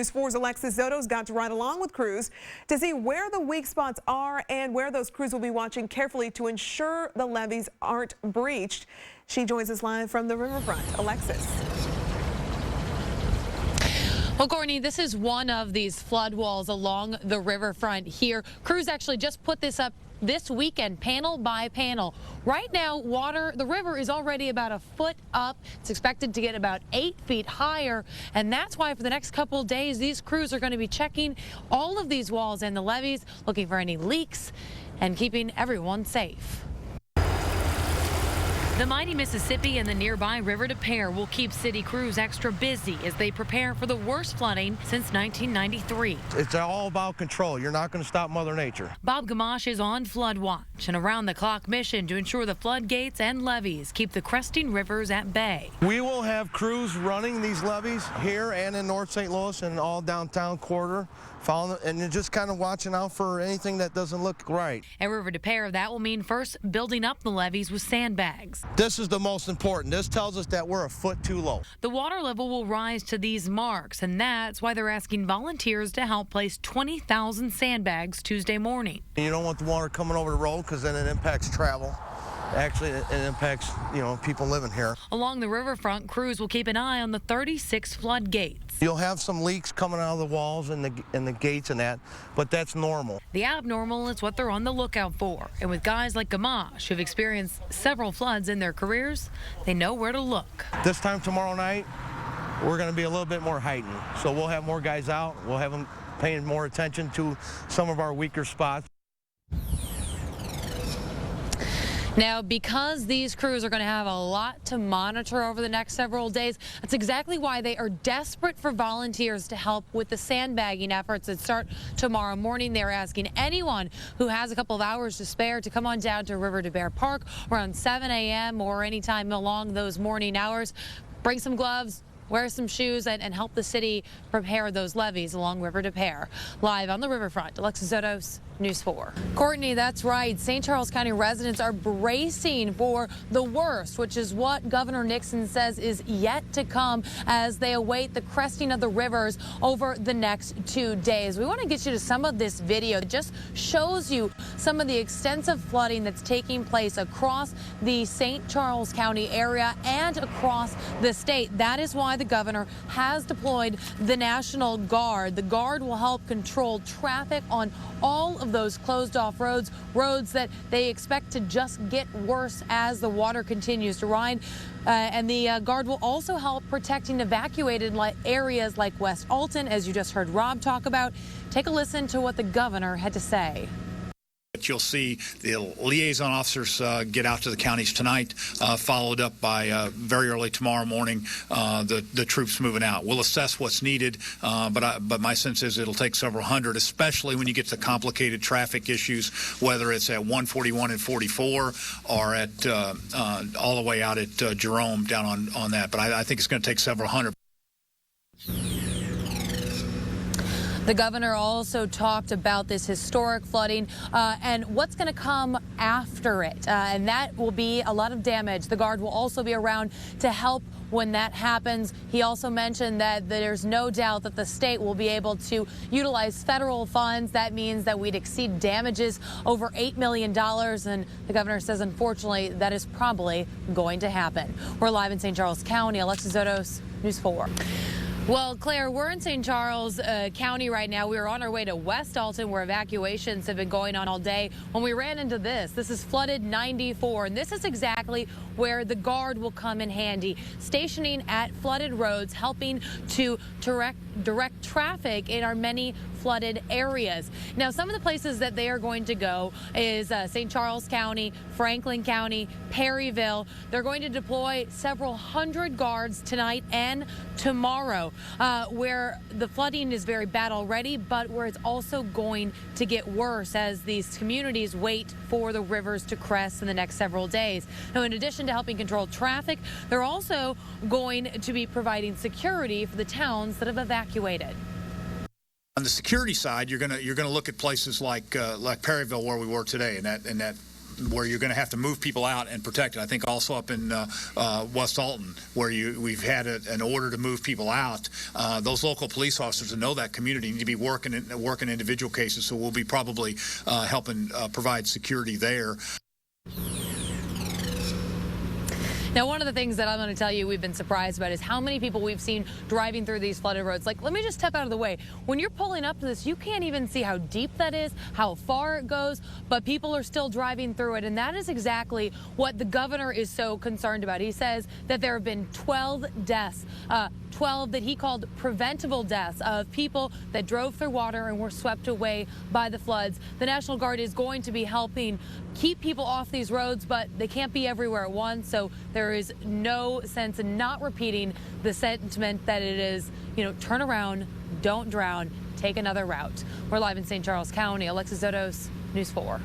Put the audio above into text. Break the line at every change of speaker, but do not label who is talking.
News 4's Alexis Zoto's got to ride along with crews to see where the weak spots are and where those crews will be watching carefully to ensure the levees aren't breached. She joins us live from the riverfront. Alexis.
Well, Courtney, this is one of these flood walls along the riverfront here. Crews actually just put this up this weekend, panel by panel. Right now, the river is already about a foot up. It's expected to get about 8 feet higher, and that's why for the next couple of days, these crews are going to be checking all of these walls and the levees, looking for any leaks and keeping everyone safe. The mighty Mississippi and the nearby River des Peres will keep city crews extra busy as they prepare for the worst flooding since 1993.
It's all about control. You're not going to stop Mother Nature.
Bob Gamache is on flood watch, an around-the-clock mission to ensure the floodgates and levees keep the cresting rivers at bay.
We will have crews running these levees here and in North St. Louis and all downtown corridor, and just kind of watching out for anything that doesn't look right.
At River des Peres, that will mean first building up the levees with sandbags.
This is the most important. This tells us that we're a foot too low.
The water level will rise to these marks, and that's why they're asking volunteers to help place 20,000 sandbags Tuesday morning.
You don't want the water coming over the road because then it impacts travel. Actually, it impacts, people living here.
Along the riverfront, crews will keep an eye on the 36 floodgates.
You'll have some leaks coming out of the walls and the gates and that, but that's normal.
The abnormal is what they're on the lookout for. And with guys like Gamache, who've experienced several floods in their careers, they know where to look.
This time tomorrow night, we're going to be a little bit more heightened. So we'll have more guys out. We'll have them paying more attention to some of our weaker spots.
Now, because these crews are going to have a lot to monitor over the next several days, that's exactly why they are desperate for volunteers to help with the sandbagging efforts that start tomorrow morning. They're asking anyone who has a couple of hours to spare to come on down to River des Peres Park around 7 a.m. or anytime along those morning hours. Bring some gloves, wear some shoes, and help the city prepare those levees along River des Peres. Live on the riverfront, Alexis Zotos, News 4. Courtney, that's right. St. Charles County residents are bracing for the worst, which is what Governor Nixon says is yet to come as they await the cresting of the rivers over the next 2 days. We want to get you to some of this video that just shows you some of the extensive flooding that's taking place across the St. Charles County area and across the state. That is why the governor has deployed the National Guard. The Guard will help control traffic on all of those closed off roads that they expect to just get worse as the water continues to rise. And the Guard will also help protecting evacuated areas like West Alton, as you just heard Rob talk about. Take a listen to what the governor had to say.
You'll see the liaison officers get out to the counties tonight, followed up by very early tomorrow morning, the troops moving out. We'll assess what's needed, but my sense is it'll take several hundred, especially when you get to complicated traffic issues, whether it's at 141 and 44 or at all the way out at Jerome down on that. But I think it's going to take several hundred.
The governor also talked about this historic flooding and what's going to come after it, and that will be a lot of damage. The Guard will also be around to help when that happens. He also mentioned that there's no doubt that the state will be able to utilize federal funds. That means that we'd exceed damages over $8 million, and the governor says, unfortunately, that is probably going to happen. We're live in St. Charles County. Alexis Zotos, News 4. Well, Claire, we're in St. Charles County right now. We were on our way to West Alton, where evacuations have been going on all day, when we ran into this. This is flooded 94, and this is exactly where the Guard will come in handy, stationing at flooded roads, helping to direct traffic in our many flooded areas. Now, some of the places that they are going to go is St. Charles County, Franklin County, Perryville. They're going to deploy several hundred guards tonight and tomorrow, where the flooding is very bad already, but where it's also going to get worse as these communities wait for the rivers to crest in the next several days. Now, in addition to helping control traffic, they're also going to be providing security for the towns that have evacuated.
On the security side, you're gonna look at places like Perryville, where we were today, and that where you're going to have to move people out and protect it. I think also up in West Alton, where we've had an order to move people out. Those local police officers that know that community need to be working individual cases, so we'll be probably helping provide security there.
Now, one of the things that I'm going to tell you we've been surprised about is how many people we've seen driving through these flooded roads. Like, let me just step out of the way. When you're pulling up to this, you can't even see how deep that is, how far it goes, but people are still driving through it. And that is exactly what the governor is so concerned about. He says that there have been 12 deaths, 12 that he called preventable deaths of people that drove through water and were swept away by the floods. The National Guard is going to be helping keep people off these roads, but they can't be everywhere at once. So there is no sense in not repeating the sentiment that it is, turn around, don't drown, take another route. We're live in St. Charles County. Alexis Zotos, News 4.